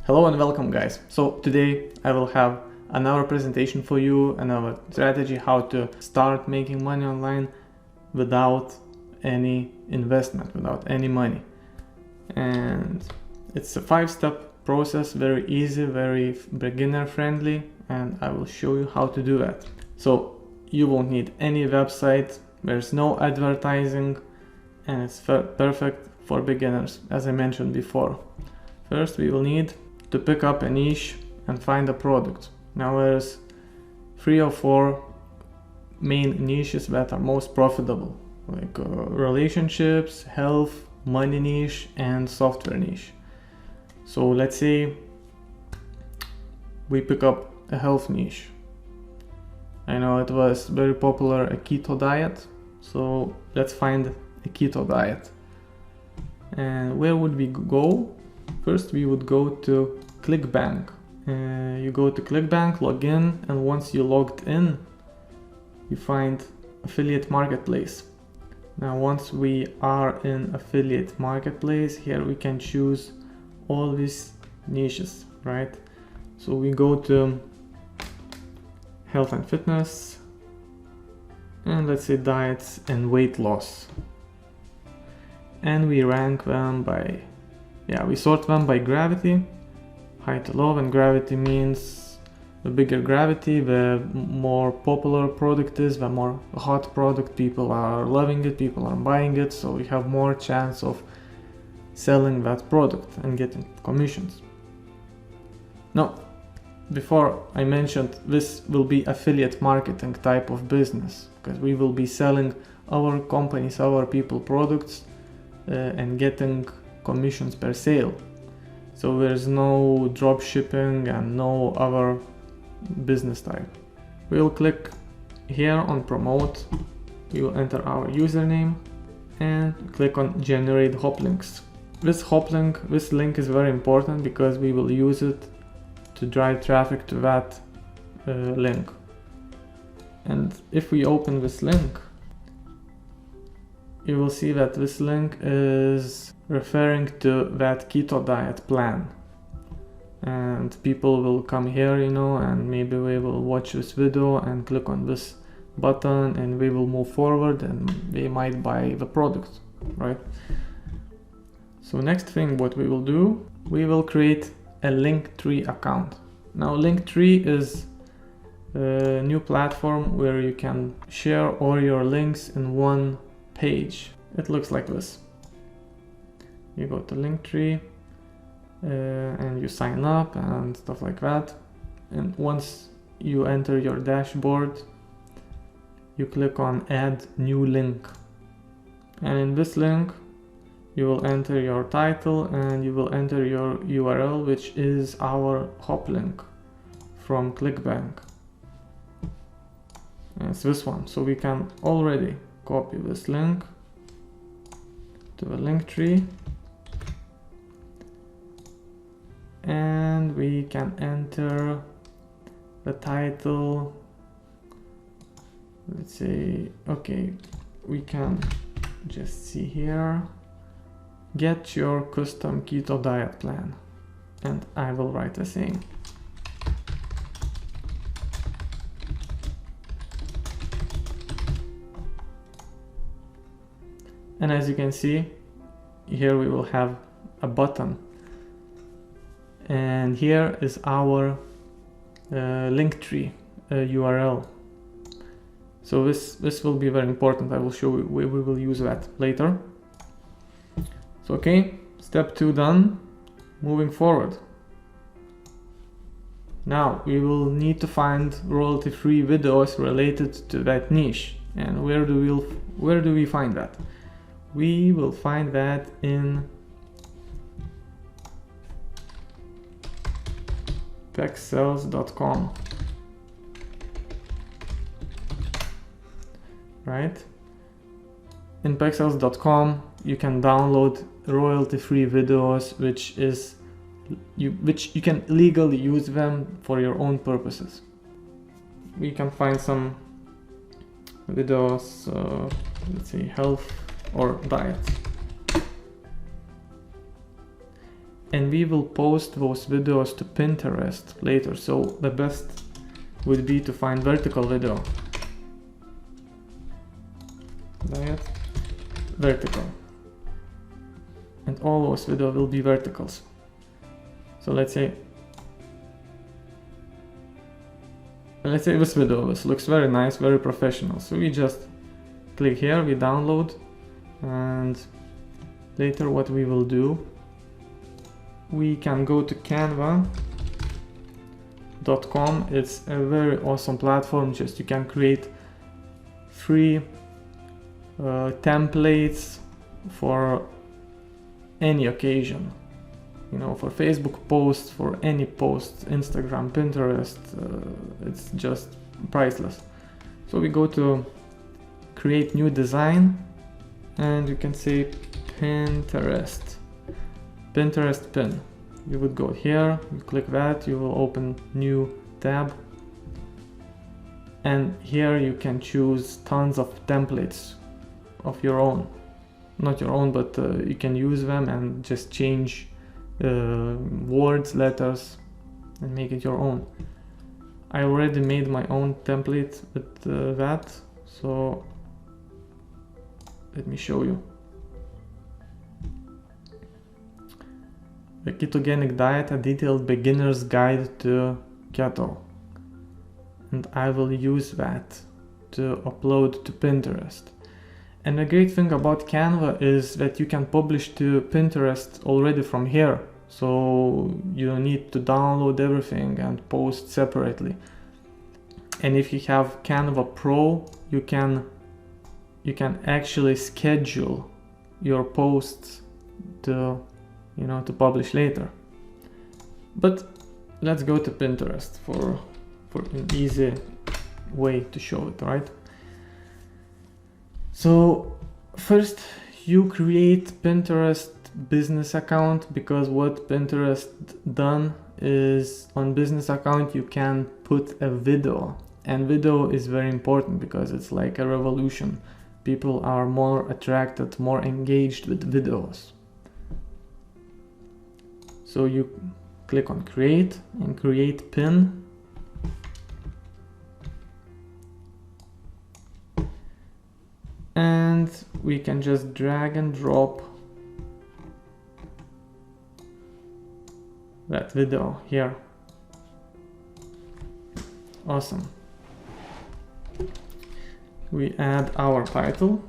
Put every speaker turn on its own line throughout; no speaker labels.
Hello and welcome guys. So today I will have another presentation for you, another strategy how to start making money online without any investment, without any money. And it's a 5-step process, very easy, very beginner friendly, and I will show you how to do that. So you won't need any website, there's no advertising, and it's perfect for beginners, as I mentioned before. First we will need to pick up a niche and find a product. Now there's 3 or 4 main niches that are most profitable, like relationships, health, money niche, and software niche. So let's say we pick up a health niche. I know it was very popular, a keto diet, so let's find a keto diet. And where would we go? First we would go to ClickBank. You go to ClickBank, log in, and once you logged in, you find affiliate marketplace. Now once we are in affiliate marketplace, here we can choose all these niches, right? So we go to health and fitness, and let's say diets and weight loss, and we rank them by, we sort them by gravity, high to low, and gravity means the bigger gravity, the more popular product is, the more hot product, people are loving it, people are buying it, so you have more chance of selling that product and getting commissions. Now, before I mentioned, this will be affiliate marketing type of business, because we will be selling our companies, our people products and getting commissions per sale. So there's no drop shipping and no other business type. We'll click here on promote. We will enter our username and click on generate hop links. This link is very important because we will use it to drive traffic to that link. And if we open this link, you will see that this link is referring to that keto diet plan, and people will come here, and maybe we will watch this video and click on this button, and we will move forward and they might buy the product, right? So next thing what we will do, we will create a Linktree account. Now Linktree is a new platform where you can share all your links in one page. It looks like this. You go to Linktree and you sign up and stuff like that, and once you enter your dashboard, you click on add new link, and in this link you will enter your title and you will enter your URL, which is our hop link from ClickBank. And it's this one, so we can already copy this link to the Linktree, and we can enter the title. Let's say, okay, we can just see here, get your custom keto diet plan, and I will write the same. And as you can see, here we will have a button, and here is our Linktree URL. So this will be very important. I will show you, we will use that later. So okay, step 2 done. Moving forward. Now we will need to find royalty-free videos related to that niche. And where do we find that? We will find that in pexels.com, right? In pexels.com you can download royalty-free videos, which you can legally use them for your own purposes. We can find some videos, let's say health or diet. and we will post those videos to Pinterest later. So the best would be to find vertical video. Diet, vertical. And all those videos will be verticals. So let's say this video, this looks very nice, very professional. So we just click here, we download, and later what we will do, we can go to canva.com. It's a very awesome platform. Just you can create free templates for any occasion, you know, for Facebook posts, for any posts, Instagram, Pinterest, it's just priceless. So we go to create new design, and you can say Pinterest pin. You would go here, you click that, you will open new tab, and here you can choose tons of templates of your own. Not your own, but you can use them and just change words, letters, and make it your own. I already made my own template with that, so let me show you. The ketogenic diet, a detailed beginner's guide to keto, and I will use that to upload to Pinterest. And the great thing about Canva is that you can publish to Pinterest already from here, so you don't need to download everything and post separately. And if you have Canva Pro, you can actually schedule your posts to, you know, to publish later. But let's go to Pinterest for an easy way to show it, right? So first you create Pinterest business account, because what Pinterest done is on business account you can put a video, and video is very important because it's like a revolution. People are more attracted, more engaged with videos. So you click on create and create pin. And we can just drag and drop that video here. Awesome. We add our title.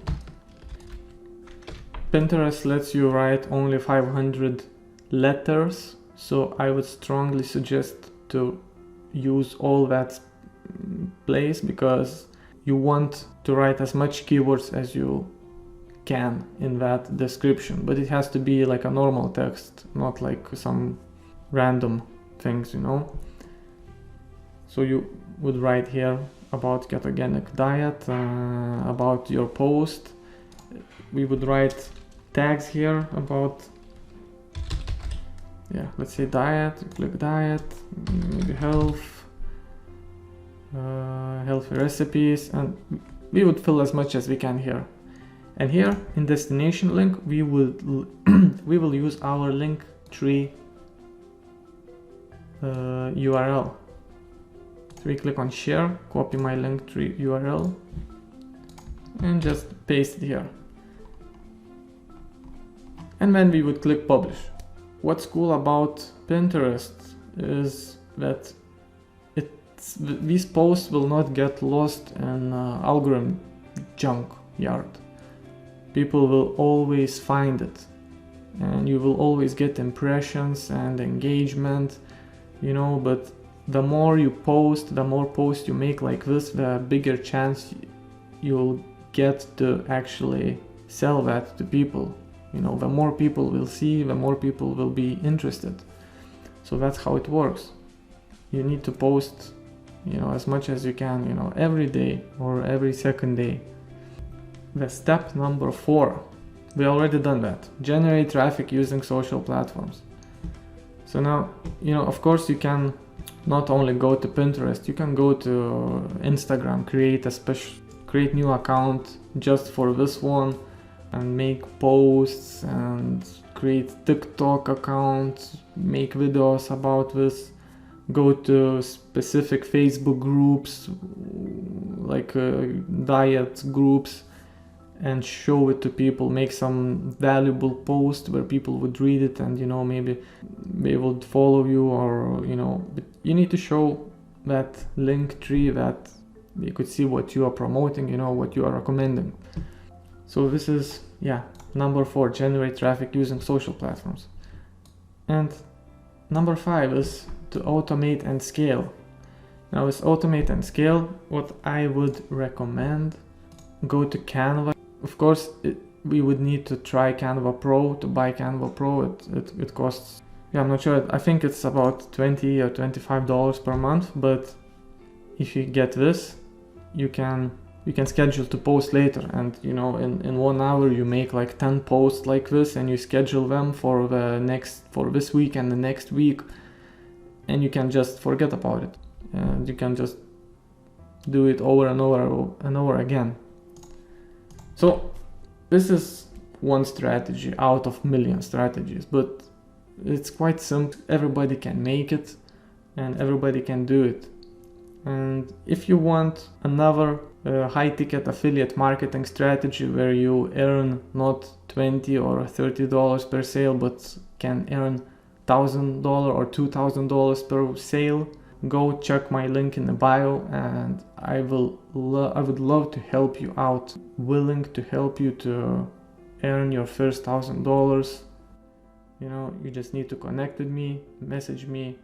Pinterest lets you write only 500 letters, so I would strongly suggest to use all that place, because you want to write as much keywords as you can in that description, but it has to be like a normal text, not like some random things, you know. So you would write here about ketogenic diet, about your post. We would write tags here about, yeah, let's say diet, you click diet, maybe health, healthy recipes, and we would fill as much as we can here. And here in destination link we will use our Linktree URL. So we click on share, copy my Linktree URL, and just paste it here. And then we would click publish. What's cool about Pinterest is that these posts will not get lost in algorithm junkyard. People will always find it, and you will always get impressions and engagement, you know. But the more you post, the more posts you make like this, the bigger chance you'll get to actually sell that to people. You know, the more people will see, the more people will be interested. So that's how it works. You need to post, you know, as much as you can, you know, every day or every second day. The step number 4, we already done that. Generate traffic using social platforms. So now, you know, of course you can not only go to Pinterest, you can go to Instagram, create new account just for this one, and make posts and create TikTok account, make videos about this, go to specific Facebook groups, like diet groups, and show it to people, make some valuable post where people would read it and, you know, maybe they would follow you, or, you know, but you need to show that Linktree that they could see what you are promoting, you know, what you are recommending. So this is, yeah, number 4, generate traffic using social platforms. And number 5 is to automate and scale. Now with automate and scale, what I would recommend, go to Canva. Of course, we would need to try Canva Pro. To buy Canva Pro, it costs, yeah, I'm not sure, I think it's about $20 or $25 per month, but if you get this, you can schedule to post later, and, you know, in 1 hour you make like 10 posts like this, and you schedule them for this week and the next week, and you can just forget about it, and you can just do it over and over and over again. So this is one strategy out of million strategies, but it's quite simple. Everybody can make it and everybody can do it. And if you want another high-ticket affiliate marketing strategy where you earn not $20 or $30 per sale, but can earn $1,000 or $2,000 per sale, go check my link in the bio, and I would love to help you out, willing to help you to earn your first $1,000. You know, you just need to connect with me, message me,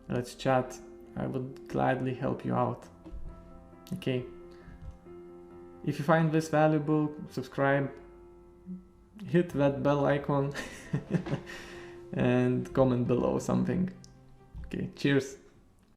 let's chat. I would gladly help you out. Okay. If you find this valuable, subscribe, hit that bell icon and comment below something. Okay, cheers.